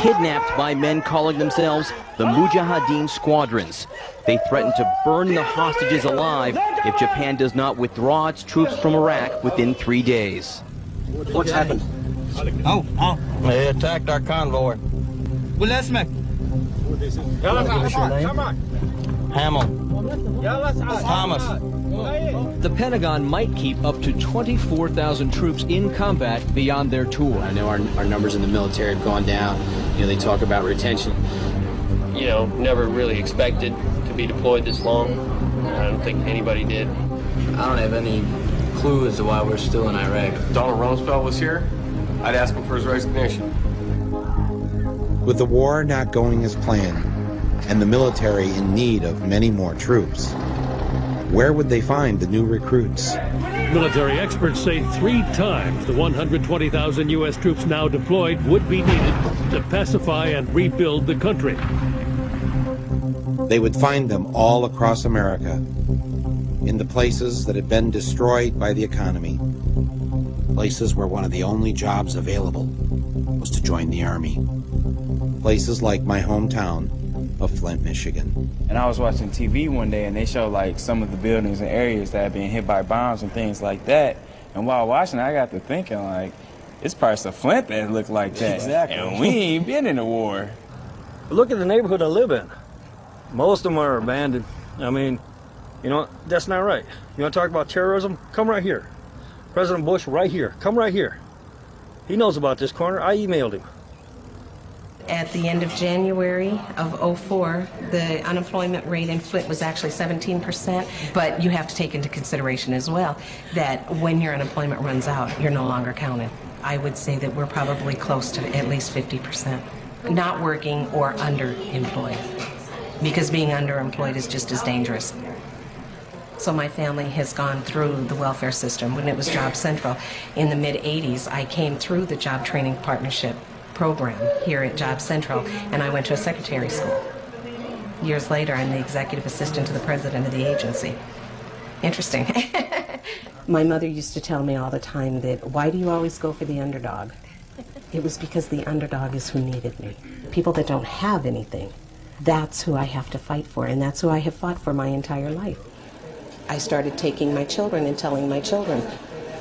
kidnapped by men calling themselves the Mujahideen Squadrons. They threaten to burn the hostages alive if Japan does not withdraw its troops from Iraq within 3 days. What's happened? They attacked our convoy. What's your name? Hamill. Thomas. The Pentagon might keep up to 24,000 troops in combat beyond their tour. I know our numbers in the military have gone down. You know, they talk about retention. You know, never really expected to be deployed this long. I don't think anybody did. I don't have any clue as to why we're still in Iraq. If Donald Rumsfeld was here, I'd ask him for his resignation. With the war not going as planned, and the military in need of many more troops, where would they find the new recruits? Military experts say 3 times the 120,000 U.S. troops now deployed would be needed to pacify and rebuild the country. They would find them all across America, in the places that had been destroyed by the economy, places where one of the only jobs available was to join the Army, places like my hometown of Flint, Michigan. And I was watching TV one day and they showed like some of the buildings and areas that had been hit by bombs and things like that. And while watching, I got to thinking like, it's parts of Flint that look like that. Exactly. And we ain't been in a war. But look at the neighborhood I live in. Most of them are abandoned. I mean, you know, that's not right. You want to talk about terrorism? Come right here. President Bush right here. Come right here. He knows about this corner. I emailed him. At the end of January of '04, the unemployment rate in Flint was actually 17%, but you have to take into consideration as well that when your unemployment runs out, you're no longer counted. I would say that we're probably close to at least 50% not working or underemployed, because being underemployed is just as dangerous. So my family has gone through the welfare system. When it was Job Central in the mid-'80s, I came through the Job Training Partnership program here at Job Central, and I went to a secretary school. Years later, I'm the executive assistant to the president of the agency. Interesting. My mother used to tell me all the time that, why do you always go for the underdog? It was because the underdog is who needed me. People that don't have anything, that's who I have to fight for, and that's who I have fought for my entire life. I started taking my children and telling my children,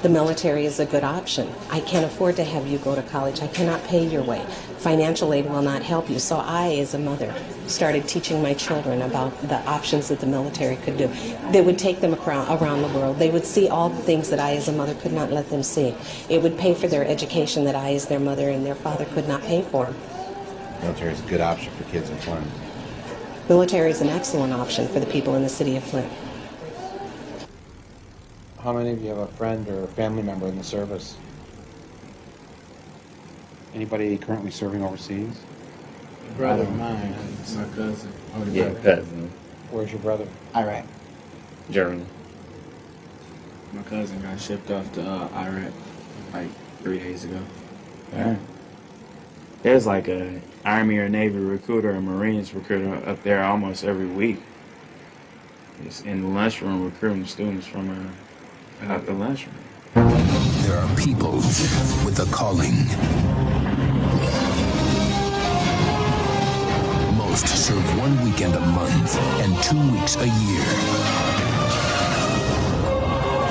the military is a good option. I can't afford to have you go to college. I cannot pay your way. Financial aid will not help you. So I, as a mother, started teaching my children about the options that the military could do. They would take them around the world. They would see all the things that I, as a mother, could not let them see. It would pay for their education that I, as their mother, and their father could not pay for. Military is a good option for kids in Flint. Military is an excellent option for the people in the city of Flint. How many of you have a friend or a family member in the service? Anybody currently serving overseas? A brother of mine, my cousin. Yeah, cousin. Where's your brother? Iraq. Germany. My cousin got shipped off to Iraq like 3 days ago. Yeah. There's like a Army or Navy recruiter or Marines recruiter up there almost every week. Just in the lunchroom recruiting students from out the lunchroom. There are people with a calling. Most serve 1 weekend a month and 2 weeks a year.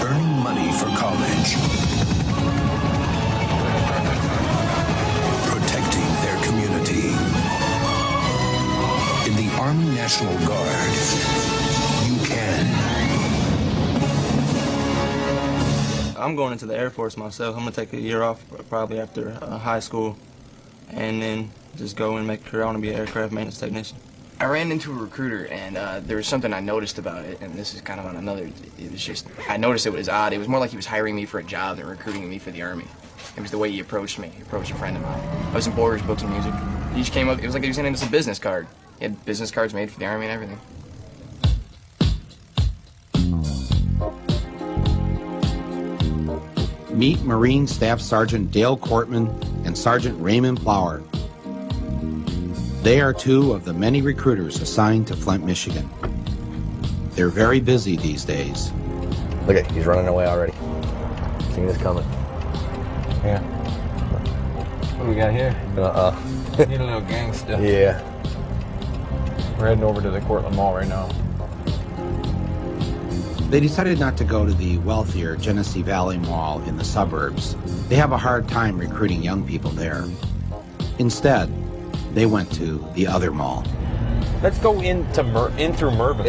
Earning money for college. Protecting their community. In the Army National Guard, you can. I'm going into the Air Force myself. I'm going to take a year off probably after high school and then just go and make a career. I want to be an aircraft maintenance technician. I ran into a recruiter and there was something I noticed about it, and this is kind of on another, it was just, I noticed it was odd. It was more like he was hiring me for a job than recruiting me for the Army. It was the way he approached me. He approached a friend of mine. I was in Borders, Books and Music. He just came up, it was like he was handing us a business card. He had business cards made for the Army and everything. Meet Marine Staff Sergeant Dale Cortman and Sergeant Raymond Plower. They are 2 of the many recruiters assigned to Flint, Michigan. They're very busy these days. Look at, he's running away already. Seen this coming. Yeah. What do we got here? Need a little gangsta. Yeah. We're heading over to the Cortland Mall right now. They decided not to go to the wealthier Genesee Valley Mall in the suburbs. They have a hard time recruiting young people there. Instead, they went to the other mall. Let's go in through Mervin's.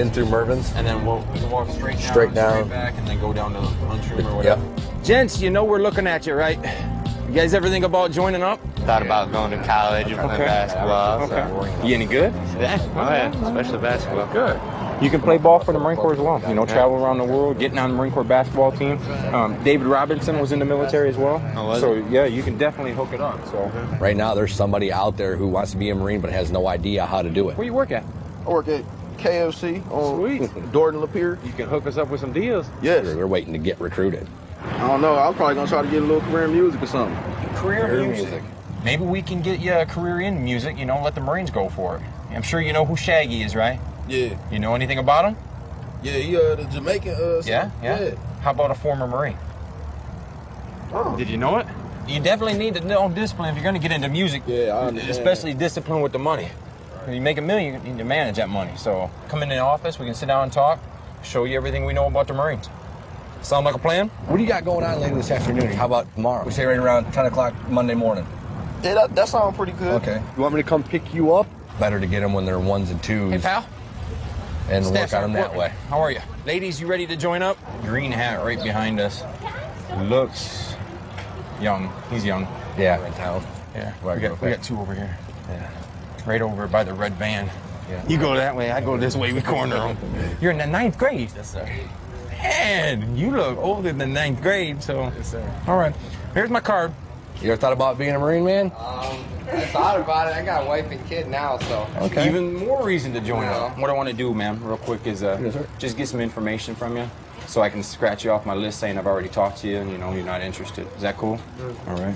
In through Mervin's. And then we can walk straight down. Straight down. Straight back, and then go down to the lunchroom or whatever. Yep. Gents, you know we're looking at you, right? You guys ever think about joining up? Thought about going to college and playing basketball. Okay. You any good? Yeah. Oh yeah, especially basketball. Good. You can play ball for the Marine Corps as well. You know, travel around the world, getting on the Marine Corps basketball team. David Robinson was in the military as well. So yeah, you can definitely hook it up. So Right now, there's somebody out there who wants to be a Marine but has no idea how to do it. where you work at? I work at KFC on Sweet. Dorton Lapeer. You can hook us up with some deals. Yes. They're waiting to get recruited. I don't know. I'm probably gonna try to get a little career in music or something. Career music. Maybe we can get you a career in music, you know, let the Marines go for it. I'm sure you know who Shaggy is, right? Yeah. You know anything about him? Yeah, he the Jamaican. Yeah? How about a former Marine? Oh. Did you know it? You definitely need to know discipline if you're going to get into music. Yeah, I understand. Especially discipline with the money. When you make $1 million, you need to manage that money. So come in the office, we can sit down and talk, show you everything we know about the Marines. Sound like a plan? What do you got going on later this afternoon? How about tomorrow? We say right around 10 o'clock Monday morning. Yeah, that sounds pretty good. Okay. You want me to come pick you up? Better to get them when they're ones and twos. Hey, pal. And Staff work on them that Sergeant way. How are you? Ladies, you ready to join up? Green hat right behind us. Looks young. He's young. Yeah, in town. Yeah, we got two over here. Yeah. Right over by the red van. Yeah. You go that way, I go this way, we corner them. You're in the 9th grade. Yes, sir. Man, you look older than 9th grade, so. Yes, sir. All right, here's my card. You ever thought about being a Marine, man? I thought about it. I got a wife and kid now, so. Okay. Even more reason to join up. What I want to do, man, real quick, is just get some information from you so I can scratch you off my list saying I've already talked to you and, you know, you're not interested. Is that cool? All right.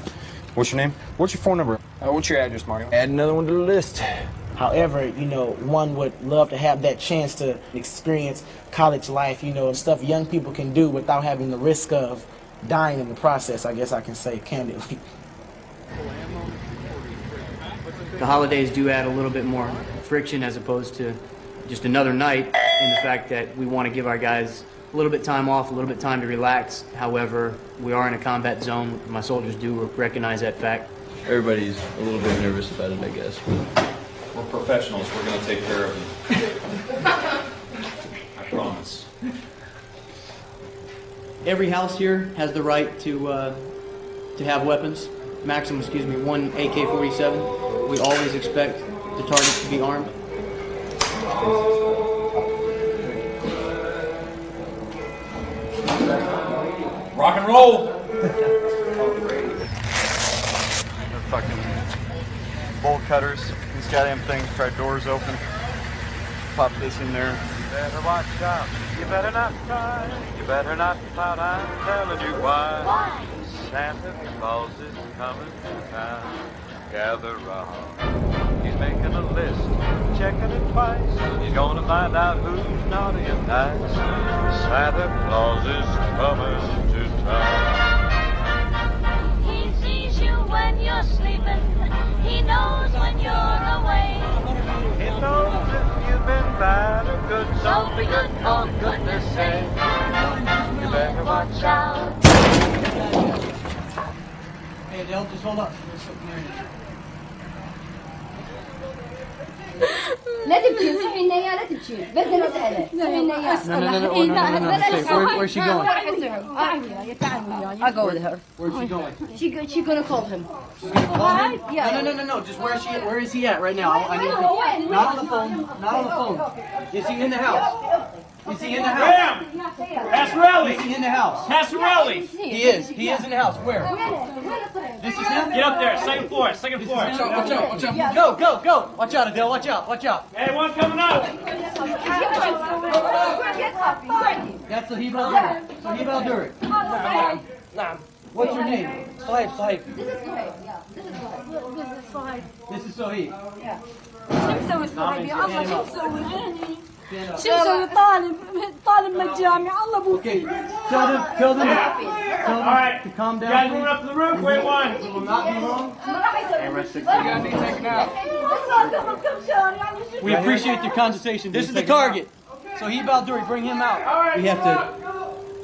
What's your name? What's your phone number? What's your address, Mario? Add another one to the list. However, you know, one would love to have that chance to experience college life, you know, stuff young people can do without having the risk of dying in the process, I guess I can say candidly. The holidays do add a little bit more friction as opposed to just another night, in the fact that we want to give our guys a little bit time off, a little bit time to relax. However, we are in a combat zone. My soldiers do recognize that fact. Everybody's a little bit nervous about it, I guess. We're professionals. We're going to take care of you. I promise. Every house here has the right to have weapons. Maximum, one AK-47. We always expect the targets to be armed. Rock and roll! Fucking bolt cutters. These goddamn things try doors open. Pop this in there. You better watch out. You better not cry. You better not pout. I'm telling you why. Why? Santa Claus is coming to town. Gather round. He's making a list, checking it twice. He's gonna find out who's naughty and nice. Santa Claus is coming to town. He sees you when you're sleeping. He knows when you're away. He knows if you've been bad or good. So be good for goodness sake. You better watch out. Hey, Adele, just hold up. لا تبكي صحي النية لا تبكي بدنا نسألك صحي النية No. Where's she going? I'll go with her. Where's she going? She's gonna call him. Yeah. No. Just where is he at right now? I need to, not on the phone. Not on the phone. Is he in the house? Is he in the house? Bam! Passarelli! Is he in the house? Passarelli! He is in the house. Where? This is him? Get up there, second floor. Watch out. Go. Watch out, Adele, watch out. Hey, one coming up! That's Sahib al-Durik. What's your name? Sahib. This is Sahib. شو مسوي صاحبي؟ الله شو مسوي؟ شو مسوي طالب من الجامعة الله ابوك. Tell them to calm down. Guys, moving up to the roof. Wait one. will not be long. We appreciate your conversation. This is the target. So he Balduri, bring him out. We have to,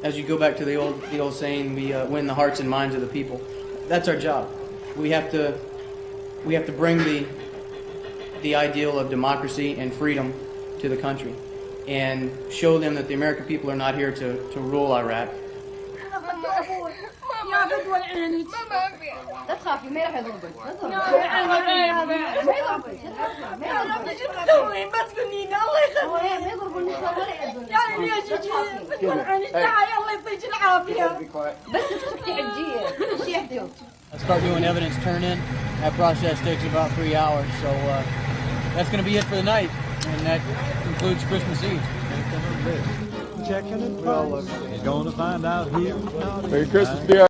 as you go back to the old saying, we win the hearts and minds of the people. That's our job. We have to bring the ideal of democracy and freedom to the country, and show them that the American people are not here to rule Iraq. لا تخافي ما راح يضربك. بس قولينا الله يخليك. ما يضربوني يعني يا جيجي بتطلعني تعالي الله يعطيك العافية. بس تسكتي عجية. شو يحتاج؟ I start doing evidence turn-in. That process takes about 3 hours, so that's going to be it for the night, and that concludes Christmas Eve. Checking it, gonna find out here. Merry Christmas,